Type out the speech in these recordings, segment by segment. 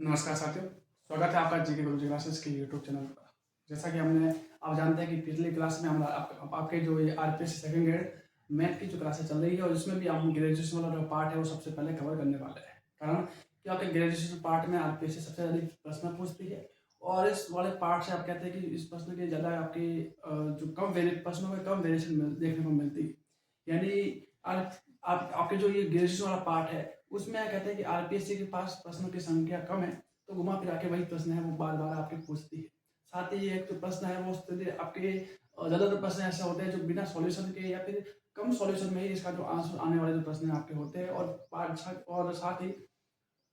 नमस्कार साथियों, स्वागत है आपका जीके गुरुजी क्लासेस के यूट्यूब चैनल पर। जैसा कि आप जानते हैं कि पिछली क्लास में हम आपके जो ये आरपीएससी सेकंड ग्रेड मैथ की जो क्लासेस चल रही है और इसमें भी हम ग्रेजुएशन वाला जो पार्ट है वो सबसे पहले कवर करने वाले हैं। कारण कि आपके ग्रेजुएशन पार्ट में आरपीएससी सबसे अधिक प्रश्न पूछती है और इस वाले पार्ट से आप कहते हैं कि इस प्रश्न के ज़्यादा आपकी जो प्रश्नों में कम वेरिएशन देखने को मिलती है। यानी आपके जो ये ग्रेजुएशन वाला पार्ट है उसमें कहते हैं कि आरपीएससी के पास प्रश्नों की संख्या कम है, तो घुमा फिरा के वही प्रश्न है वो बार बार आपके पूछती है। साथ ही एक जो प्रश्न है वो आपके ज़्यादातर प्रश्न ऐसे होते हैं जो बिना सॉल्यूशन के या फिर कम सॉल्यूशन में ही इसका जो आंसर आने वाले जो प्रश्न आपके होते हैं और साथ ही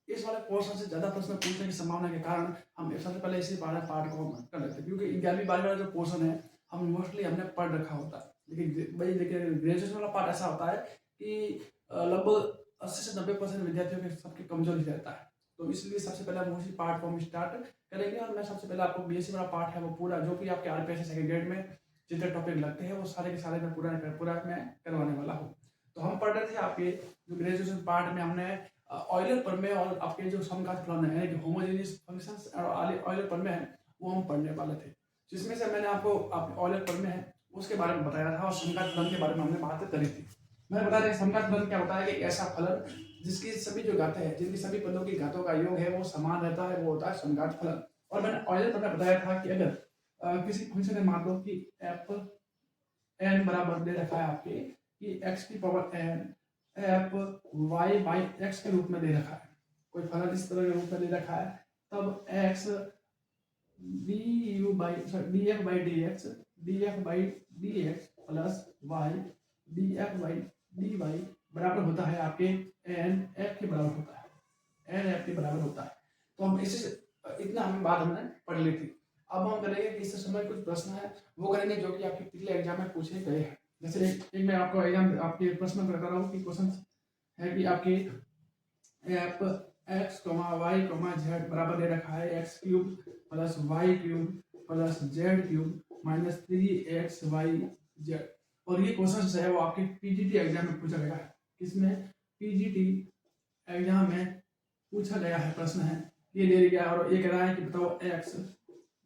इस वाले पोर्शन से ज़्यादा प्रश्न पूछने की संभावना के कारण हम सबसे पहले इसी पार्ट को कर लेते हैं, क्योंकि 11वीं 12वीं वाला जो पोर्शन है हम मोस्टली हमने पढ़ रखा होता है। लेकिन भाई देखिए ग्रेजुएशन वाला पार्ट ऐसा होता है कि लगभग 80 से 90% विद्यार्थियों के सबके कमजोर ही रहता है। तो इसलिए सबसे पहले हम उसी पार्ट को हम स्टार्ट करेंगे और मैं सबसे पहले आपको बीएससी वाला पार्ट है वो पूरा जो कि आपके आरपीएससी सेकंड ग्रेड में जितने टॉपिक लगते हैं वो सारे के सारे मैं पूरा मैं करवाने वाला हूँ। तो हम पढ़ रहे थे आपके जो ग्रेजुएशन पार्ट में हमने ऑयलर प्रमेय और आपके जो समघात फलन है कि होमोजेनियस फंक्शंस और ऑयलर प्रमेय है वो हम पढ़ने वाले थे, जिसमें से मैंने आपको ऑयलर प्रमेय है उसके बारे में बताया था और समघात फलन के बारे में हमने बातें करी थी। मैंने बताया था समघात फलन क्या होता है कि ऐसा फलन जिसकी सभी जो घातें हैं जिनकी सभी पदों की घातों का योग है वो समान रहता है, वो होता है समघात फलन। और मैंने ऑयलर प्रमेय बताया था कि अगर किसी फंक्शन में मान लो कि एफ एन बराबर दे रखा है आपके कि एक्स की power n f y by x के रूप में दे रखा है, कोई फलन इस तरह के रूप में दे रखा है, तब x D you by d F by D x plus Y d F by D y बराबर होता है आपके एन एफ के बराबर होता है, एन एफ के बराबर होता है। तो हम इसे इतना हमें बात हमने पढ़ ली थी। अब हम करेंगे कि इससे समय कुछ प्रश्न है वो करेंगे जो कि आपके पिछले एग्जाम में पूछे गए हैं। जैसे एक मैं आपको एग्जाम आपके प्रश्न बता रहा हूँ कि क्वेश्चन है कि आपके एफ एक्स वाई जेड बराबर दे रखा है x cube plus y cube plus z cube minus 3x y z. और ये क्वेश्चन है वो आपके पीजीटी एग्जाम में पूछा गया है। किसमें? पीजीटी एग्जाम में पूछा गया है प्रश्न है ये दे दिया और ये कह रहा है कि बताओ X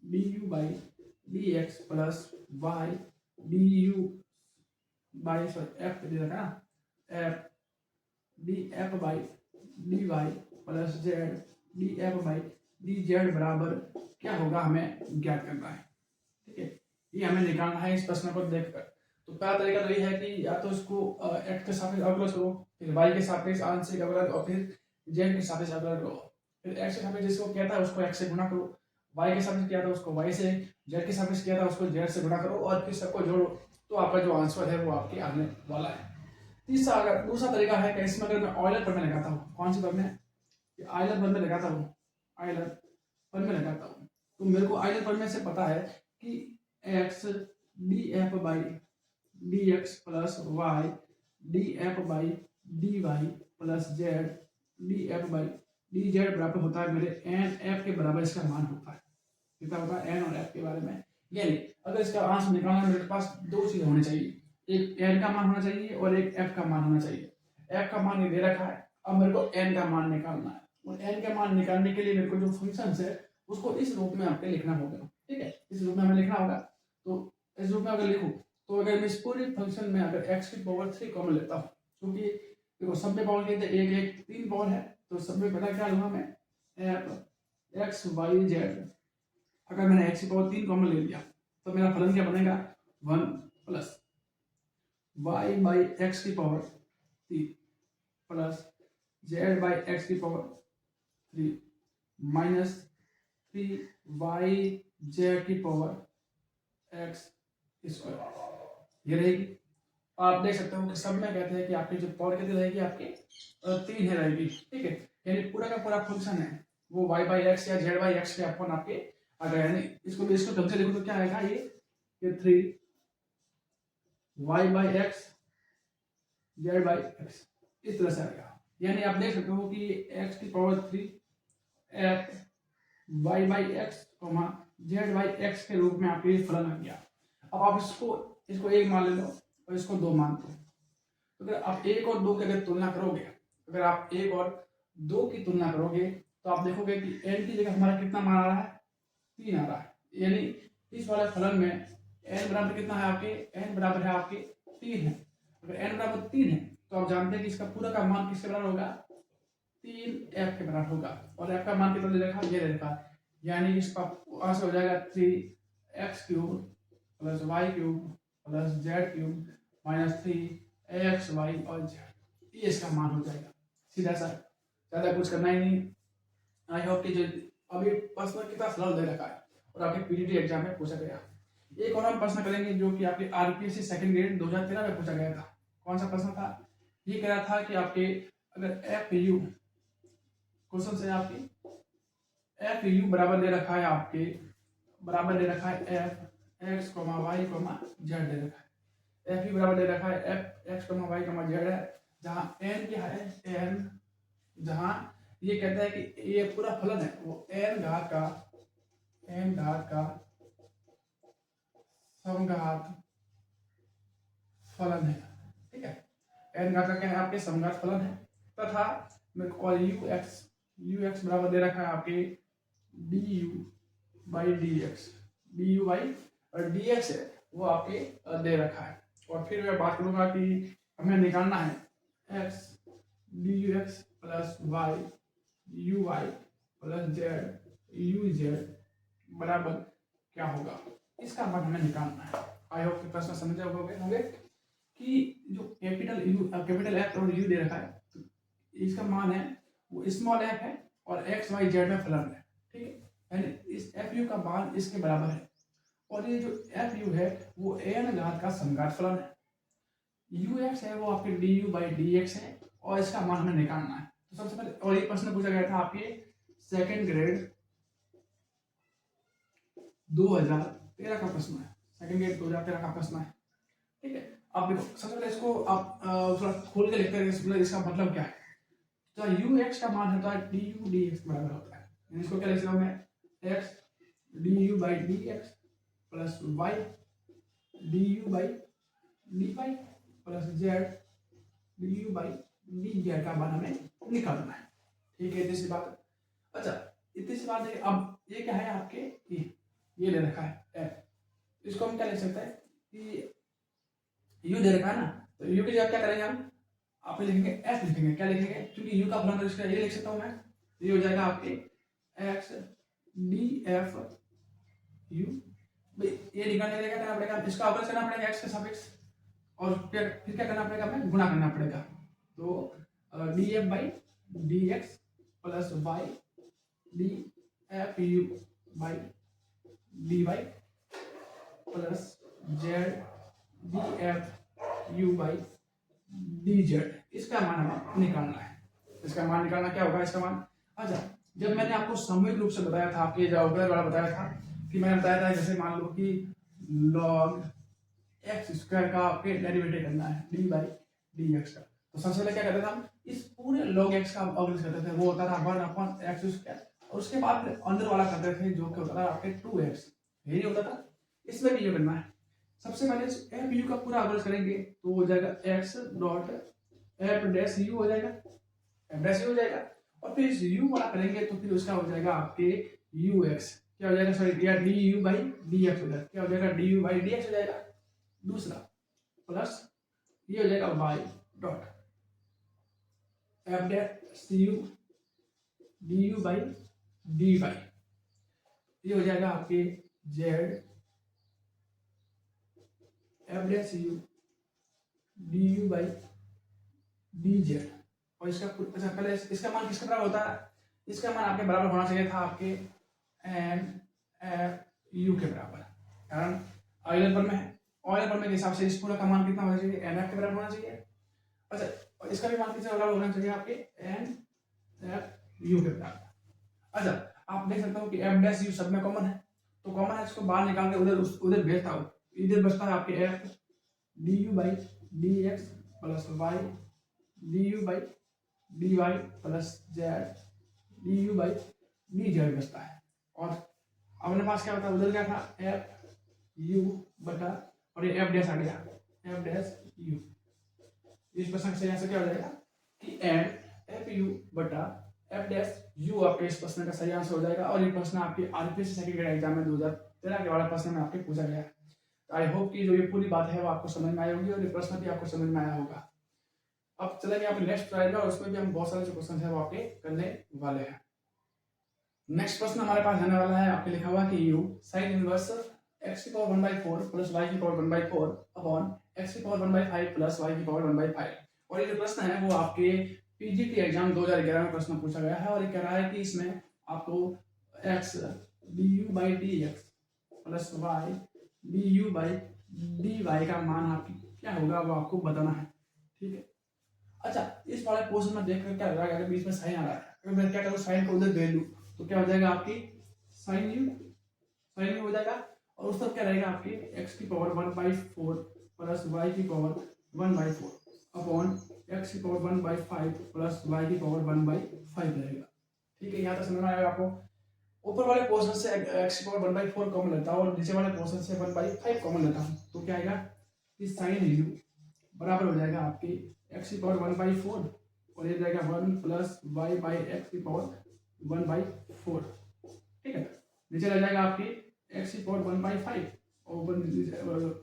D you by D x plus Y D you by F दे रखा है F D F by D Y plus Z D F by D Z बराबर क्या होगा हमें ज्ञात करना है। ठीक है, ये हमें निकालना है इस प्रश्न को देखकर। तो पहला तरीका तो ये है कि या तो इसको एक्स के सापेक्ष अवकलज करो, फिर वाई के सापेक्ष आंशिक अवकलज और फिर जेड के सापेक्ष अवकलज करो। फिर एक्स के सापेक्ष जिसको किया था उसको एक्स से गुणा करो, वाई के सापेक्ष किया था उसको वाई से, जेड के सापेक्ष किया था उसको जेड से गुणा करो और फिर सबको जोड़ो, तो आपका जो आंसर है वो आपके आने वाला है। दूसरा तरीका है कि इसमें अगर मैं ऑयलर प्रमेय लगाता हूँ, कौन सी प्रमेय? ऑयलर प्रमेय लगाता हूँ, ऑयलर प्रमेय लगाता हूँ, तो मेरे को ऑयलर प्रमेय से पता है कि x d F by D x plus Y d F by D Y plus Z D F by D Z बराबर होता है मेरे एन एफ के बराबर इसका मान होता है। कितना होता है? एन और एफ के बारे में। यानी अगर इसका आंसर निकालना मेरे पास दो चीज होनी चाहिए, एक एन का मान होना चाहिए और एक एफ का मान होना चाहिए। एफ का मान ये दे रखा है, अब मेरे को एन का मान निकालना है और एन का मान निकालने के लिए मेरे को जो फंक्शन है उसको इस रूप में आपके लिखना होगा। ठीक है, इस रूप में हमें लिखना होगा। तो इस रूप में अगर लिखूं तो अगर मैं इस पूरे फंक्शन में अगर x की पावर 3 कॉमन लेता हूँ, क्योंकि देखो सब में पावर कहते हैं एक 3 पावर है, तो सब में पता क्या लूंगा मैं एफ एक्स वाई जेड। अगर मैंने x की पावर 3 कॉमन ले लिया तो मेरा फलन क्या बनेगा? 1 प्लस वाई बाई एक्स की power 3 plus Z by x की पावर 3 माइनस 3 वाई जेड की पावर एक्स स्क्वायर ये रहेगी। आप देख सकते हो कि सब में कहते हैं कि आपकी जो पावर कितनी रहेगी? आपकी 3 है रहेगी। ठीक है, यानी पूरा का पूरा फंक्शन है वो y बाई एक्स या z बाई एक्स के अपन आपके आ गया। यानी इसको ढंग से लिखो तो क्या आएगा? ये 3 y by x z by x इस तरह से आएगा। यानी आप देख सकते हो कि x की power 3 f y by x z by x के रूप में आपके फलन आ गया। अब आप इसको एक मान ले लो और इसको 2 मान दो। तो अगर आप 1 और 2 की अगर तुलना करोगे, अगर आप 1 और 2 की तुलना करोगे तो आप देखोगे कि n की जगह हमारा कितना मान आ रहा है, 3 आ रहा है। यानी इस वाले फलन में n बराबर कितना है आपके, n बराबर है आपके 3 है। अगर n बराबर 3 है तो आप जानते हैं कि इसका पूरा का मान किसके बराबर होगा, 3f के बराबर होगा। और f का मान कितना दे रखा, ये दे रखा, यानी इसका वहां से हो जाएगा 3x cube plus y cube plus z cube minus 3axy और z, ये इसका मान हो जाएगा सीधा सा, ज्यादा कुछ करना ही नहीं। आई होप कि जो अभी प्रश्न कितना सरल दे रखा है और आपके पीटीटी एग्जाम में पूछा गया। एक और हम प्रश्न करेंगे जो कि आपके आरपीएससी सेकंड ग्रेड 2013 में पूछा गया था। कौन सा प्रश्न था, ये कह रहा था कि आपके अगर एफ यू क्वेश्चन से आपकी एफ यू बराबर दे रखा है, आपके बराबर दे रखा है एफ एक्स वाई जेड दे रखा है। एफ यू बराबर दे रखा है एफ एक्स वाई जेड है, जहाँ एन क्या है, एन, जहाँ ये कहता है कि ये पूरा फलन है वो एन घात का समघात फलन है। ठीक है, एन घात का क्या है, आपके समघात फलन है। तथा मेरे को यू एक्स बराबर दे रखा है आपके D you by D x और डी एक्स है वो आपके दे रखा है। और फिर मैं बात करूंगा कि हमें निकालना है x D u x plus y u y plus z u z बराबर क्या होगा, इसका मान हमें निकालना है। आई होप कि प्रश्न समझ होंगे कि जो कैपिटल एफ और यू दे रखा है, तो इसका मान है वो स्मॉल एफ है और एक्स वाई जेड में फलन है। ठीक है, यानी इस एफ यू का मान इसके बराबर है और ये जो एफ यू है वो एन घात का समघात फलन है। यू एक्स है वो आपके D you by D x है और इसका मान हमें निकालना है। तो सबसे पहले, और ये प्रश्न पूछा गया था आपके सेकंड ग्रेड 2013 का प्रश्न है, सेकंड ग्रेड 2013 का प्रश्न है। ठीक है, आप देखो सबसे पहले इसको आप थोड़ा खोल के लिखते हैं, इसका मतलब क्या है। तो यू एक्स का मान होता है डी यू डी एक्स बराबर होता है, इसको क्या लिख सकता हूँ मैं, x D you by D x plus Y D you by D Y plus Z d you by D z का मान हमें निकालना है। ठीक है, इतनी सी बात। अच्छा, इतनी सी बात है। अब ये क्या है आपके, ये दे रखा है एफ, इसको हम क्या लिख सकते हैं कि यू दे रखा है ना, तो यू की जगह क्या करेंगे हम, आप लिखेंगे एफ लिखेंगे। क्या लिखेंगे, क्योंकि यू का फलन तो इसका ये लिख सकता हूँ मैं, ये हो जाएगा आपके एक्स डी एफ यू। ये निकालने के लिए क्या करना पड़ेगा, इसका अवकलन करना पड़ेगा एक्स के सापेक्ष और फिर क्या करना पड़ेगा, हमें गुणा करना पड़ेगा। तो d F by D x plus Y d f u by D Y plus Z D f u by D z, इसका मान हमें निकालना है। इसका मान निकालना क्या होगा, इसका मान। अच्छा, जब मैंने आपको सामूहिक रूप से बताया था, आपके जो अवकलन वाला बताया था कि मैंने बताया था जैसे मान लो कि log एक्स स्क्वायर का आपके डेरिवेटिव करना है डी बाई डी एक्स का, तो सबसे पहले क्या करते थे हम, इस पूरे log एक्स का अवकलन करते थे, वो होता था 1/x स्क्वायर, और उसके बाद फिर अंदर वाला करते थे जो कि होता था आपके 2x, यही होता था। इसमें भी ये करना है। सबसे पहले एफ यू का पूरा अवकलन करेंगे तो हो जाएगा x dot f dash you हो जाएगा, एफ डैश यू हो जाएगा, और फिर इस यू वाला करेंगे तो फिर उसका हो जाएगा आपके यू एक्स, क्या हो जाएगा, सॉरी या d you by D x हो जाएगा, क्या हो जाएगा d you by D x हो जाएगा। दूसरा प्लस ये हो जाएगा y dot f dash u d you by D y, ये हो जाएगा आपके z f dash u d you by D z. और इसका अच्छा, पहले इसका मान किसके बराबर होता है, इसका मान आपके बराबर होना चाहिए था आपके एन एफ यू के बराबर, कारण ऑइलर पर में है, ऑइलर पर में के हिसाब से इस पूरा का मान कितना होना चाहिए, एन एफ के बराबर होना चाहिए। अच्छा, और इसका भी मान किसके बराबर होना चाहिए, आपके एन एफ यू के बराबर। अच्छा, आप देख सकते हो कि एफ डैश यू सब में कॉमन है, तो कॉमन है, इसको बाहर निकाल के उधर भेजता हूँ, इधर बचता है आपके f d you by D x plus Y D you by D Y plus Z d you by D z बचता है। और अपने पास क्या होता है, उधर क्या था एफ यू बटा और ये एफ डैश आ गया, एफ डैश यू। इस प्रश्न से यहाँ से क्या हो जाएगा कि एन एफ यू बटा एफ डैश यू आपके इस प्रश्न का सही आंसर हो जाएगा। और ये प्रश्न आपके आरपीएससी सेकंड ग्रेड एग्जाम में 2013 के वाला प्रश्न में आपके पूछा गया है। तो आई होप कि जो ये पूरी बात है वो आपको समझ में आई होगी और ये प्रश्न भी आपको समझ में आया होगा। अब चलेंगे आपके नेक्स्ट स्लाइड में और उसमें भी हम बहुत सारे जो क्वेश्चन है वो आपके करने वाले हैं। नेक्स्ट प्रश्न हमारे पास आने वाला है, आपके लिखा हुआ कि यू साइन इनवर्स x की पावर 1/4 प्लस y की पावर 1/4 अपॉन x की पावर 1/5 प्लस y की पावर 1/5। और ये जो प्रश्न है वो आपके पीजीटी एग्जाम 2011 में प्रश्न पूछा गया है और ये कह रहा है कि इसमें आपको x du/dx plus y du/dy का मान आपकी क्या होगा वो आपको बताना है। ठीक है, अच्छा इस वाले पोर्शन में देखकर क्या लग रहा है, अगर बीच में साइन आ रहा है, अगर मैं क्या करूँ साइन को उधर दे लूँ तो क्या हो जाएगा आपकी साइन यू हो जाएगा। और उस तरफ क्या रहेगा आपकी x की पावर 1/4 प्लस y की पावर 1/4 अपॉन x की पावर 1/5 प्लस y की पावर 1/5 रहेगा। ठीक है, यहाँ तक समझ में आएगा आपको। ऊपर वाले पोर्शन से x की पावर 1/4 कॉमन लेता हूँ और नीचे वाले पोर्शन से 1/5 कॉमन लेता हूँ तो क्या आएगा कि साइन यू बराबर हो जाएगा आपकी x की पावर 1/4 और ये जाएगा 1 प्लस y बाई एक्स की पावर 1/4। ठीक है, नीचे रह जाएगा आपकी x की पावर 1/5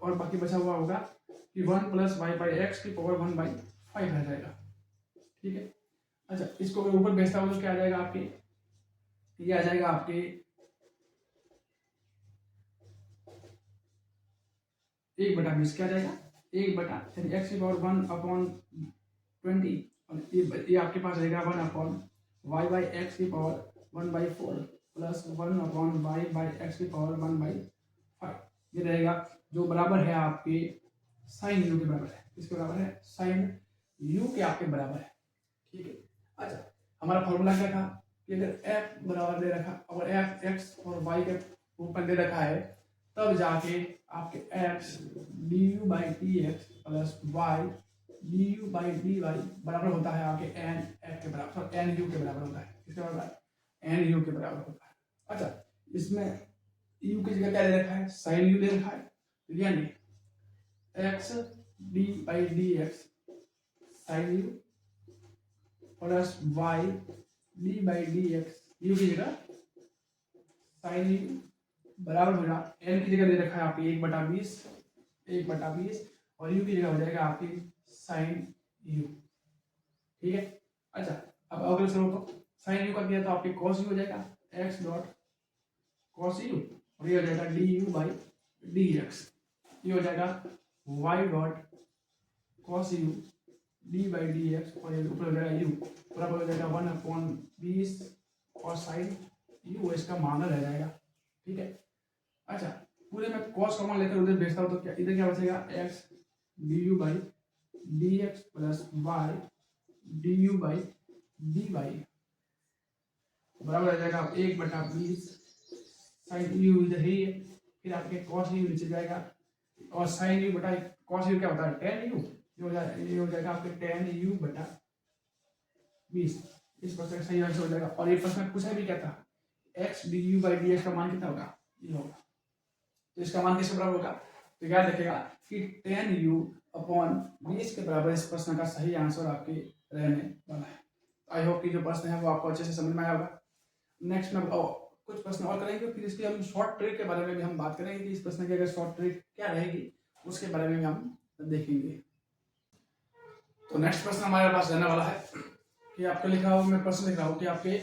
और बाकी बचा हुआ होगा कि 1 प्लस y बाई एक्स की पावर 1/5 रह जाएगा। ठीक है, अच्छा इसको ऊपर भेजता हूँ तो क्या आ जाएगा आपकी, ये आ जाएगा आपके 1/20 क्या आ जाएगा 1 यानी x की पावर 1/20 और ये आपके पास रहेगा 1/y बाई एक्स की power 1/4 plus 1/y by x की पावर 1/5। ये रहेगा जो बराबर है आपके साइन यू के बराबर है। किसके बराबर है, साइन यू के आपके बराबर है। ठीक है, अच्छा हमारा फॉर्मूला क्या था कि अगर f बराबर दे रखा और f x और y के ऊपर दे रखा है तब जाके आपके x du/dx plus y du/dy बराबर होता है आपके n f के बराबर n u के बराबर होता है। किसके बराबर n u के बराबर होता है। अच्छा इसमें u की जगह क्या दे रखा है साइन u दे रखा है, यानी x d/dx sine u plus y d/dx u की जगह साइन u बराबर हो जाएगा n की जगह दे रखा है आपकी 1/20 और u की जगह हो जाएगा आपकी साइन u। ठीक है, अच्छा अब अगले सवाल को साइन u का दिया तो आपकी cos u हो जाएगा x डॉट cos u और ये हो जाएगा du/dx, ये हो जाएगा y dot cos u d/dx और ये ऊपर हो जाएगा u बराबर हो जाएगा 1/20 और साइन u इसका मान रह जाएगा। ठीक है, अच्छा पूरे में cos कॉमन लेकर उधर भेजता हूँ तो क्या इधर क्या बचेगा x du/dx plus y du/dy बराबर हो जाएगा 1/20 साइन u इधर ही है, फिर आपके cos u नीचे जाएगा और साइन u बटा cos u क्या होता है tan u, ये हो जाएगा आपके tan u/20। इस प्रश्न का सही आंसर हो जाएगा। और ये प्रश्न पूछा भी क्या था x du/dx का मान कितना होगा, ये होगा, तो इसका मान किसके बराबर होगा, तो याद रखिएगा कि tan u अपॉन 20 के बराबर इस प्रश्न का सही आंसर आपके रहने वाला है। आई होप कि जो प्रश्न है वो आपको अच्छे से समझ में आया होगा। नेक्स्ट में कुछ प्रश्न और करेंगे, फिर इसकी हम शॉर्ट ट्रिक के बारे में भी हम बात करेंगे कि इस प्रश्न की अगर शॉर्ट ट्रिक क्या रहेगी उसके बारे में भी हम देखेंगे। तो नेक्स्ट प्रश्न हमारे पास रहने वाला है कि आपको लिखा हुआ, मैं प्रश्न लिख रहा हूँ कि आपके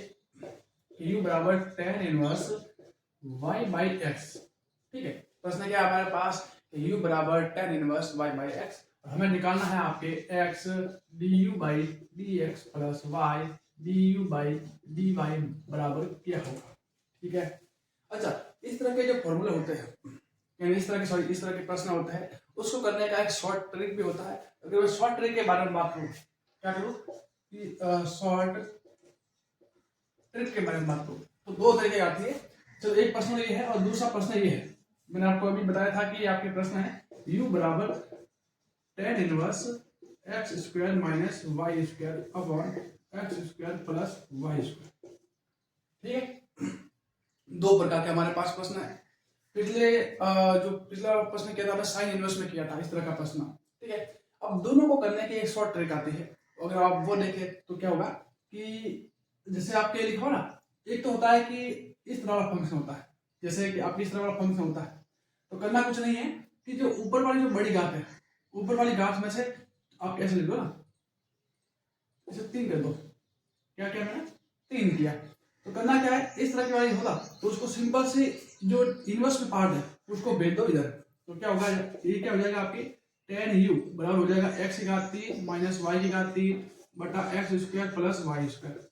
u बराबर tan inverse y by x. ठीक है, प्रश्न क्या है हमारे पास u बराबर tan inverse y by x और हमें निकालना है आपके x du/dx plus y du/dy बराबर क्या होगा। ठीक है, अच्छा इस तरह के जो फॉर्मूले होते हैं यानी इस तरह के प्रश्न होते हैं उसको करने का एक शॉर्ट ट्रिक भी होता है। अगर मैं शॉर्ट ट्रिक के बारे में बात करूँ क्या करूँ कि शॉर्ट ट्रिक के बारे में बात करूँ तो दो तरीके आती है। चलो एक प्रश्न ये है और दूसरा प्रश्न ये है, मैंने आपको अभी बताया था कि आपके प्रश्न है u बराबर tan inverse x square minus y square upon x square plus y square. ठीक है, दो प्रकार के हमारे पास प्रश्न है। जो पिछला प्रश्न किया था हमने साइन इनवर्स में किया था इस तरह का प्रश्न। ठीक है, अब दोनों को करने की एक शॉर्ट ट्रिक आती है, अगर आप वो देखें तो क्या होगा कि जैसे आपके लिखा हो ना, एक तो होता है कि इस तरह वाला फंक्शन होता है, जैसे कि आपकी इस तरह वाला फंक्शन होता है, तो करना कुछ नहीं है कि जो ऊपर वाली जो बड़ी घात है, ऊपर वाली घात में से आप ऐसे लिख दो ना, इसे 3 कर दो। क्या किया मैंने? 3 किया। तो करना क्या है, इस तरह की वाली होगा तो उसको सिंपल से जो इनवर्स में पार्ट है उसको भेज दो इधर। तो क्या होगा, ये क्या हो जाएगा आपकी tan u बराबर हो जाएगा x की घात 3 माइनस y की घात 3 बटा x square plus y square,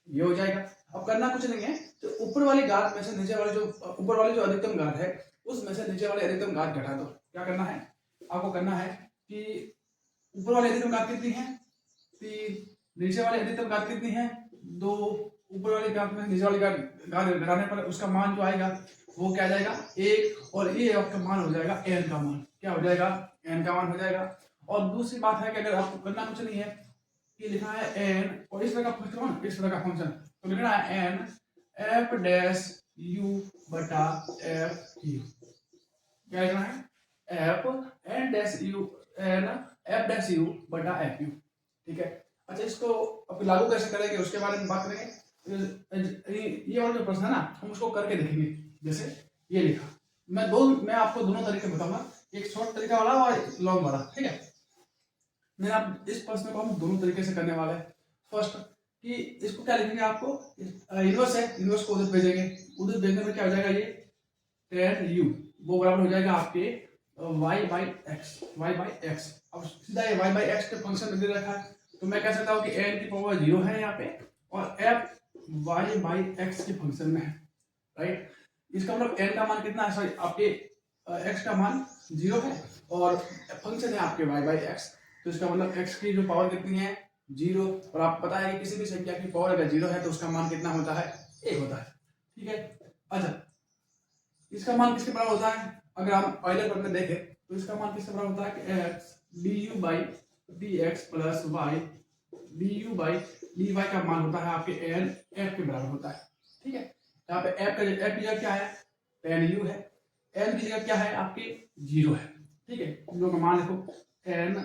ये हो जाएगा। अब करना कुछ नहीं है, तो ऊपर वाली घात में से नीचे वाली जो ऊपर वाली जो अधिकतम घात है उसमें से नीचे वाली अधिकतम घात घटा दो। क्या करना है आपको, करना है कि ऊपर वाली अधिकतम घात कितनी है 3, नीचे वाली अधिकतम घात कितनी है 2, ऊपर वाली घात में नीचे वाली घात घटाने पर उसका मान जो आएगा वो क्या जाएगा 1, और ये आपका मान हो जाएगा n का मान। क्या हो जाएगा, n का मान हो जाएगा। और दूसरी बात है कि अगर आपको करना कुछ नहीं है कि लिखना है n और इस तरह का फंक्शन, इस तरह का फंक्शन, तो लिखना है n f डैश u बटा f u। क्या लिखना है, f n dash u n f dash u बटा f u। ठीक है। अच्छा, इसको अब लागू कैसे करेंगे उसके बारे में बात करेंगे। ये वाला जो प्रश्न है ना, हम उसको करके देखेंगे। जैसे ये लिखा, मैं आपको दोनों तरीके बताऊंगा, एक शॉर्ट तरीका वाला और एक लॉन्ग वाला। ठीक है, मैं आप इस प्रश्न को हम दोनों तरीके से करने वाले हैं। फर्स्ट कि इसको क्या लिखेंगे, आपको इनवर्स है, इनवर्स को उधर भेजेंगे, उधर भेजने में क्या हो जाएगा, ये tan u वो बराबर हो जाएगा आपके y बाई एक्स। अब सीधा ये y बाई एक्स के फंक्शन में दे रखा है, तो मैं कह सकता हूँ कि n की पावर 0 है यहाँ पे और f y बाई एक्स के फंक्शन में है, राइट। इसका मतलब n का मान कितना है, सॉरी आपके x का मान 0 है और फंक्शन है आपके y बाई एक्स, तो इसका मतलब x की जो पावर कितनी है 0। और आपको पता है कि किसी भी संख्या की पावर अगर 0 है तो उसका मान कितना होता है, 1 होता है। ठीक है। अच्छा, इसका मान किसके बराबर होता है, अगर हम ऑयलर फॉर्म में देखें तो इसका मान किसके बराबर होता है कि x du by dx plus y du by dy का मान होता है आपके n f के बराबर होता है। ठीक है, यहाँ पे f की जगह क्या है, tan u है, n की जगह क्या है आपके 0 है। ठीक है, इन लोगों का मान देखो, n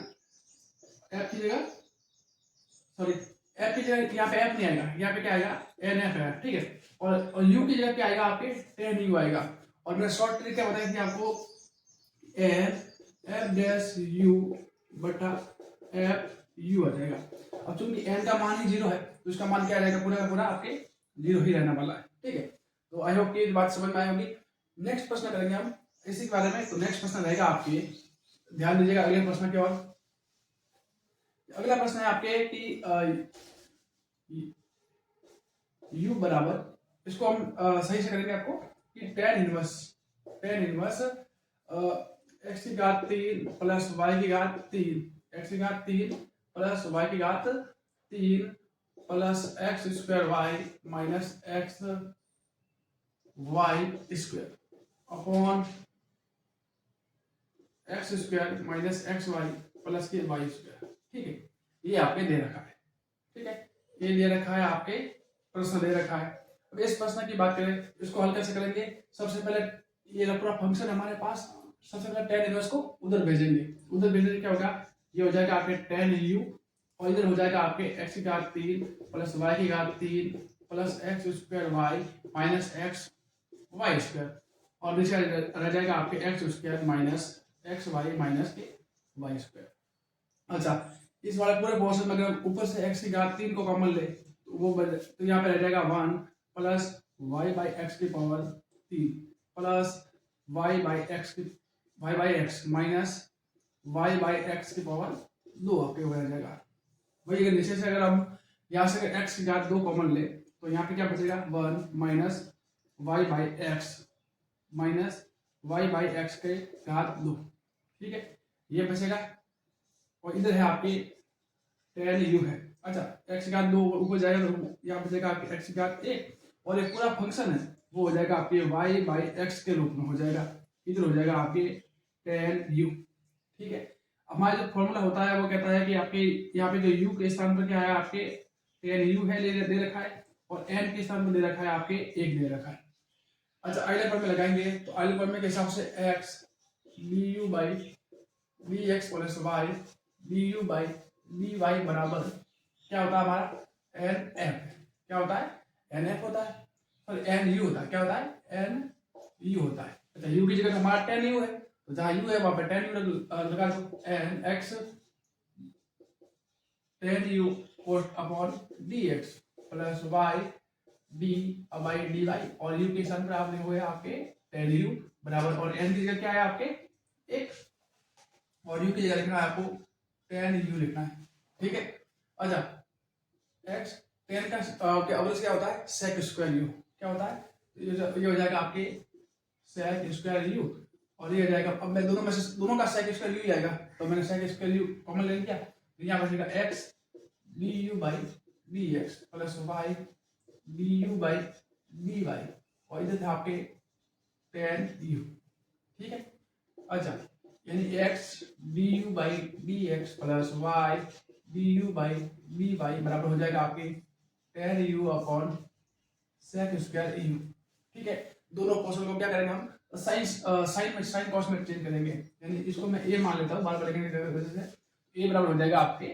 f की जगह, सॉरी f की जगह यहाँ पे f नहीं आएगा, यहाँ पे क्या आएगा nf है। ठीक है, और u की जगह क्या आएगा आपके tan u आएगा। और मैं शॉर्ट ट्रिक क्या बताई थी आपको, n f डैश u बटा f u आ जाएगा। अब चूंकि n का मान ही 0 है तो इसका मान क्या रहेगा, पूरा का पूरा आपके 0 ही रहने वाला है। ठीक है, तो आई होप कि बात समझ में आई होगी। नेक्स्ट प्रश्न करेंगे हम इसी के बारे में। तो नेक्स्ट प्रश्न रहेगा आपके, ध्यान दीजिएगा अगले प्रश्न की ओर। अगला प्रश्न है आपके कि u बराबर, इसको हम सही से करेंगे आपको कि tan इनवर्स x की घात 3 प्लस y की घात 3, x की घात 3 प्लस y की घात 3 plus x square y minus x y square upon x square minus x y plus के वाई स्क्वायर। ठीक है, ये आपके दे रखा है। ठीक है, ये दे रखा है, आपके प्रश्न दे रखा है। अब इस प्रश्न की बात करें, इसको हल कैसे करेंगे। सबसे पहले ये पूरा फंक्शन हमारे पास, सबसे पहले tan इनवर्स को उधर भेजेंगे। उधर भेजने से क्या होगा, ये हो जाएगा आपके tan u और इधर हो जाएगा आपके x की घात 3 प्लस y की घात 3 plus x square y minus x y square, और नीचे रह जाएगा आपके x square minus x y minus के वाई स्क्वायर। अच्छा, इस वाले पूरे पोर्शन में अगर ऊपर से x की घात 3 को कॉमन ले तो वो तो यहाँ पे रह जाएगा 1 प्लस वाई बाई एक्स की power 3 plus y by x minus y by x की पावर 2 आपके हो जाएगा। वही अगर नीचे से अगर हम यहाँ से अगर x की घात 2 कॉमन ले तो यहाँ पे क्या बचेगा 1 minus y by x minus y by x के घात 2। ठीक है, ये बचेगा। और इधर है आपकी tan u है। अच्छा, x की घात 2 ऊपर जाएगा तो यहाँ बचेगा आपकी x की घात 1 और एक पूरा फंक्शन है वो हो जाएगा आपके y बाई एक्स के रूप में हो जाएगा। इधर हो जाएगा आपके tan u। ठीक है, हमारा जो फॉर्मूला होता है वो कहता है कि आपके यहाँ पे जो u के स्थान पर क्या है, आपके tan u है दे रखा है और n के स्थान पर दे रखा है आपके 1 दे रखा है। अच्छा, आइलर फॉर्म में लगाएंगे तो आइलर फॉर्म में के हिसाब से x du by dx plus y du by dy बराबर क्या होता है हमारा n f। क्या होता है, एन एफ होता है, और एन यू होता है, क्या होता है, एन यू होता है। अच्छा यू की जगह हमारा टेन यू है, तो जहाँ यू है वहां पे टेन यू लगा दो, n x tan u cot upon d x plus Y d by D y, और यू के स्थान पर आप लिखोगे आपके टेन यू बराबर, और एन की जगह क्या है आपके एक, और यू की जगह लिखना है आपको टेन यू लिखना है, ठीक है। अच्छा एक्स टेन का अवरेज क्या होता है, सेक स्क्वायर यू, क्या होता है, ये हो जाएगा आपके सेक स्क्वायर यू, और ये हो जाएगा, अब मैं दोनों में से दोनों का सेक स्क्वायर यू आएगा, तो मैंने सेक स्क्वायर यू कॉमन ले लिया, तो यहाँ बचेगा x D you by D x plus Y D you by D y, और इधर था आपके टेन यू, ठीक है। अच्छा यानी x D you by D x plus Y D you by D y बराबर हो जाएगा आपके tan u upon sec square u, ठीक है। दोनों पोर्शन को क्या करेंगे हम, साइन कॉस में चेंज करेंगे, यानी इसको मैं ए मान लेता हूँ, बार बार लिखने की वजह से ए बराबर हो जाएगा आपके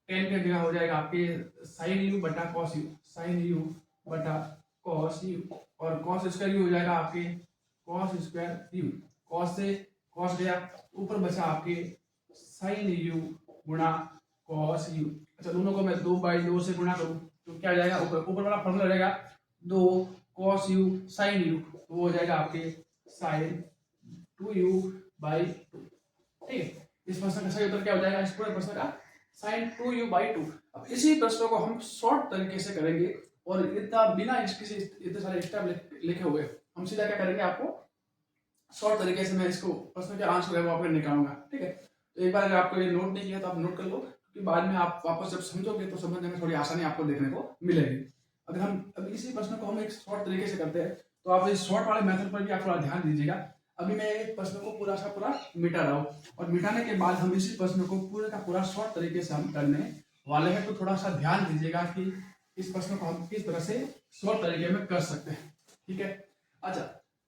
टेन की जगह हो जाएगा आपके साइन यू बटा कॉस यू, साइन यू बटा कॉस यू, और कॉस स्क्वायर यू हो जाएगा आपके कॉस स्क्वायर यू, कॉस से कॉस गया, ऊपर बचा आपके साइन यू गुणा कॉस यू। अच्छा दोनों को मैं 2/2 से गुणा करूँ तो क्या हो जाएगा, ऊपर वाला फॉर्मूला रहेगा 2 कॉस यू साइन यू, तो वो हो जाएगा आपके साइन 2u बाई 2, ठीक है। इस प्रश्न का सही उत्तर क्या हो जाएगा, इस पूरे प्रश्न का साइन 2u बाई 2। अब इसी प्रश्न को हम शॉर्ट तरीके से करेंगे, और इतना बिना किसी इतने सारे स्टेप लिखे हुए हम सीधा क्या करेंगे, आपको शॉर्ट तरीके से मैं इसको प्रश्न के आंसर है वो आपको निकालूंगा, ठीक है। तो एक बार अगर आपको ये नोट नहीं किया तो आप नोट कर लो, क्योंकि बाद में आप वापस जब समझोगे तो समझने में थोड़ी आसानी आपको देखने को मिलेगी। अगर हम अब इसी प्रश्न को हम एक शॉर्ट तरीके से करते हैं, तो आप इस शॉर्ट वाले मेथड पर भी आप थोड़ा ध्यान दीजिएगा। अभी मैं एक प्रश्न को पूरा का पूरा मिटा रहा हूँ, और मिटाने के बाद हम इसी प्रश्न को पूरे का पूरा शॉर्ट तरीके से हम करने वाले हैं, तो थोड़ा सा ध्यान दीजिएगा कि इस प्रश्न को हम किस तरह से शॉर्ट तरीके में कर सकते हैं, ठीक है। अच्छा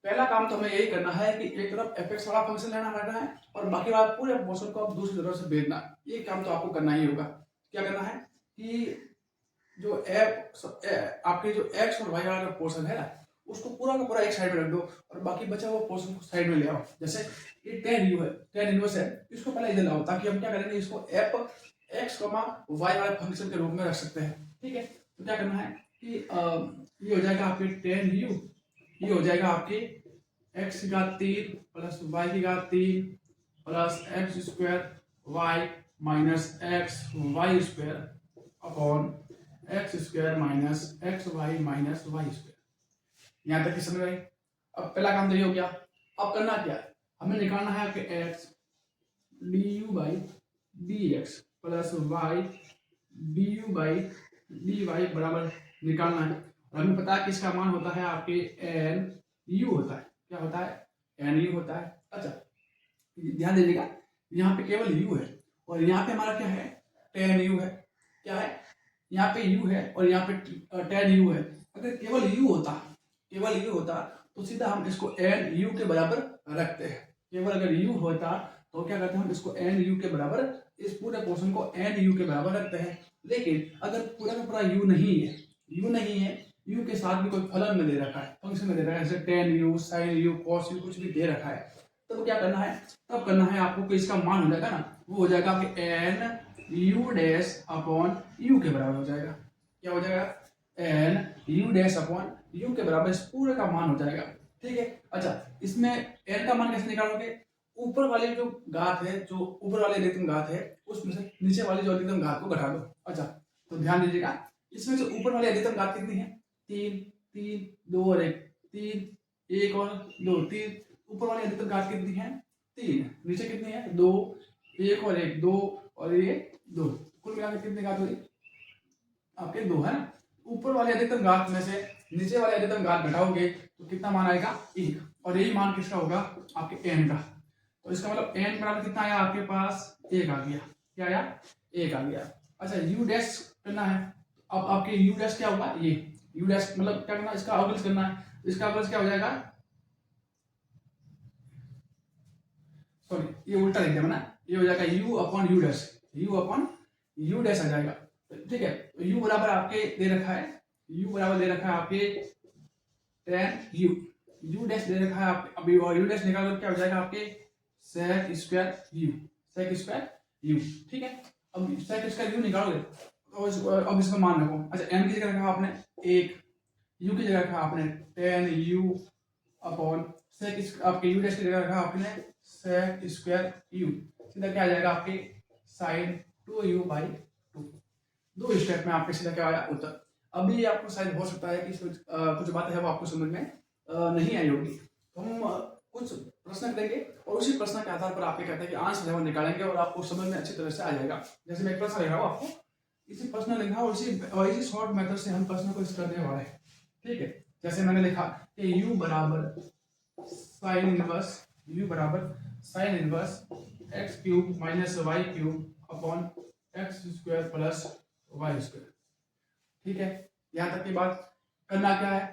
पहला काम तो हमें यही करना है कि एक तरफ एफ वाला फंक्शन लेना रहना है, और बाकी वाला पूरे पोर्शन को आप दूसरी तरफ से भेजना, ये काम तो आपको करना ही होगा। क्या करना है कि जो आपके जो एक्स और वाई वाला पोर्शन है ना, उसको पूरा का पूरा एक साइड में रख दो, और बाकी बचा हुआ पोर्शन को साइड में ले आओ। जैसे ये टेन यू है, टेन इनवर्स है, इसको पहले इधर लाओ, ताकि हम क्या करेंगे, इसको एफ एक्स वाई वाले फंक्शन के रूप में रख सकते हैं, ठीक है। तो क्या करना है कि ये हो जाएगा आपके टेन यू, ये हो जाएगा आपके एक्स की घात 3 प्लस वाई की घात 3 plus x square y minus x y square upon x square minus x y minus y square. यहाँ तक की समझ आई। अब पहला काम तो ये हो गया। अब करना क्या है, हमें निकालना है कि x D you by D x plus Y D you by D y बराबर निकालना है। और हमें पता है कि इसका मान होता है आपके एन यू होता है, क्या होता है, एन यू होता है। अच्छा ध्यान दीजिएगा, यहाँ पे केवल यू है, और यहाँ पे हमारा क्या है, टेन यू है, क्या है, यहाँ पे यू है और यहाँ पे टेन यू है। अगर केवल यू होता तो सीधा हम इसको एन यू के बराबर रखते हैं। केवल अगर यू होता तो क्या करते हैं, हम इसको एन यू के बराबर, इस पूरे पोर्शन को एन यू के बराबर रखते हैं। लेकिन अगर पूरा का पूरा यू नहीं है, यू के साथ भी कोई फलन में दे रखा है, फंक्शन में दे रखा है, जैसे tan u sine u cos u कुछ भी दे रखा है, तब क्या करना है, तब करना है आपको कि इसका मान हो जाएगा ना, वो हो जाएगा आपके n u dash upon u के बराबर हो जाएगा। क्या हो जाएगा, n u dash upon u के बराबर इस पूरे का मान हो जाएगा, ठीक है। अच्छा इसमें एन का मान कैसे निकालोगे, ऊपर वाली जो घात है, जो ऊपर वाली अधिकतम घात है, उसमें से नीचे वाली जो अधिकतम घात को घटा दो। अच्छा तो ध्यान दीजिएगा, इसमें जो ऊपर वाली अधिकतम घात कितनी है, 3 3 2 और 1, 3 1 और 2 3, ऊपर वाली अधिकतम घात कितनी है 3, नीचे कितनी है 2 1 और 1 2 और ये 2, कुल मिलाकर कितनी घात हुई आपके 2 है ना। ऊपर वाले अधिकतम घात में से नीचे वाले अधिकतम घात घटाओगे तो कितना मान आएगा 1, और यही मान किसका होगा आपके एन का। तो इसका मतलब एन बराबर कितना आया आपके पास 1 आ गया, क्या आया 1 आ गया। अच्छा यू डैश करना है, अब आपके यू डैश क्या होगा, ये यू डैश मतलब क्या करना, इसका अवकलज करना है। इसका अवकलज क्या हो जाएगा, सॉरी ये उल्टा लिख दिया मैंने, ये हो जाएगा यू अपॉन यू डैश आ जाएगा, ठीक है। तो यू बराबर आपके दे रखा है u बराबर दे रखा है आपके tan u, u डैश दे रखा है आप अभी, और u डैश निकालो तो क्या हो जाएगा आपके sec square u, sec square u। ठीक है, अब sec स्क्वायर u निकालोगे तो अब इसका मान रखो। अच्छा n की जगह रखा आपने 1, u की जगह रखा आपने tan u अपॉन sec आपके u डैश की जगह रखा आपने sec स्क्वायर u, सीधा क्या आ जाएगा आपके sin 2u बाई 2। दो स्टेप में आपके सीधा क्या आया उत्तर। अभी आपको शायद हो सकता है कि कुछ बातें है वो आपको समझ में नहीं आई होगी, तो हम कुछ प्रश्न करेंगे और उसी प्रश्न के आधार पर आपके कहते हैं कि आंसर है वो निकालेंगे और आपको समझ में अच्छी तरह से आ जाएगा। जैसे मैं एक प्रश्न लिख रहा हूँ, आपको इसी प्रश्न लिखा और इसी शॉर्ट मेथड से हम प्रश्न को करने वाले हैं। ठीक है, जैसे मैंने लिखा कि u बराबर sine inverse x cube minus y cube upon x square plus y square. ठीक है, यहाँ तक की बात। करना क्या है,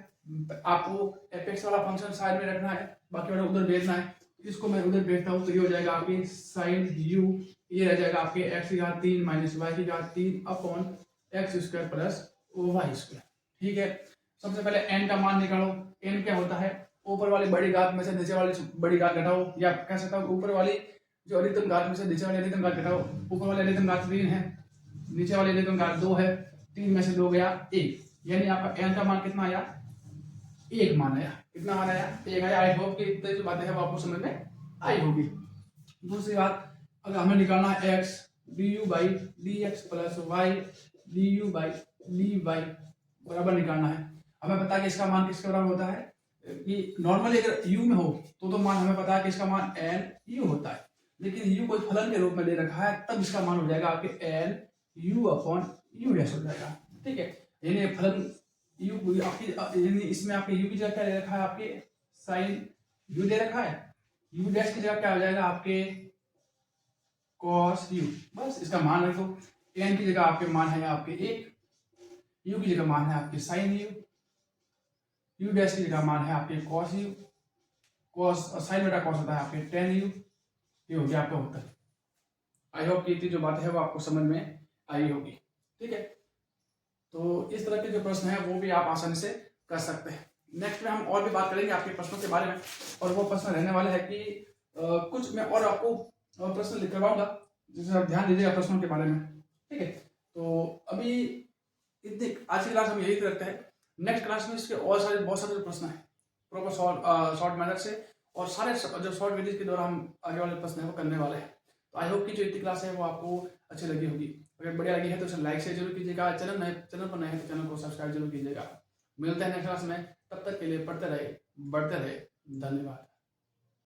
आपको एपेक्स वाला फंक्शन साइड में रखना है, बाकी वाला उधर भेजना है। इसको मैं उधर भेजता हूँ तो ये हो जाएगा आपकी साइन u, ये रह जाएगा आपके x की घात 3 माइनस y की घात 3 upon x square plus y square. ठीक है, सबसे पहले n का मान निकालो। n क्या होता है, ऊपर वाली बड़ी घात में से नीचे वाली बड़ी घात घटाओ, या कह सकता हूँ ऊपर वाली जो अधिकतम घात में से नीचे वाली अधिकतम घात घटाओ। ऊपर वाली अधिकतम घात 3 है, नीचे वाली अधिकतम घात 2 है, 3 में से 2 गया 1, यानी आपका n का मान कितना आया, 1 मान आया। कितना मान आया, 1 आया। आई होप कि इतनी जो बातें हैं वो आपको समझ में आई होगी। दूसरी बात, अगर हमें निकालना है x du by D x plus y du by D y बराबर निकालना है। हमें पता है कि इसका मान किसके बराबर होता है, कि नॉर्मली अगर u में हो तो मान हमें पता है कि इसका मान n u होता है, लेकिन u कोई फलन के रूप में दे रखा है तब इसका मान हो जाएगा आपके n u upon u dash हो जाएगा। ठीक है, यानी फलन u आपकी, यानी इसमें आपके u की जगह क्या दे रखा है, आपके साइन u दे रखा है, u डैश की जगह क्या हो जाएगा आपके cos u। बस इसका मान रख दो। n की जगह आपके मान है आपके 1, u की जगह मान है आपके साइन u, u डैश की जगह मान है आपके cos u, cos साइन बटा cos होता है आपके tan u। ये हो गया आपका उत्तर। आई होप कि इतनी जो बातें है वो आपको समझ में आई होगी। ठीक है, तो इस तरह के जो प्रश्न है वो भी आप आसानी से कर सकते हैं। नेक्स्ट में हम और भी बात करेंगे आपके प्रश्नों के बारे में, और वो प्रश्न रहने वाला है कि कुछ मैं और आपको प्रश्न लिख करवाऊंगा, जिससे आप ध्यान दीजिएगा प्रश्नों के बारे में। ठीक है, तो अभी इतनी आज की क्लास हम यही करते हैं। नेक्स्ट क्लास में इसके और सारे बहुत सारे प्रश्न हैं प्रॉपर शॉर्ट मेथड से, और सारे जो शॉर्ट वीडियोज के द्वारा हम आगे वाले प्रश्न है वो करने वाले हैं। तो आई होप कि जो इतनी क्लास है वो आपको अच्छी लगी होगी। अगर बढ़िया लगी है तो उसे लाइक शेयर जरूर कीजिएगा। चैनल पर नए हैं तो चैनल को सब्सक्राइब जरूर कीजिएगा। मिलते हैं नेक्स्ट क्लास में, तब तक के लिए पढ़ते रहे, बढ़ते रहे। धन्यवाद।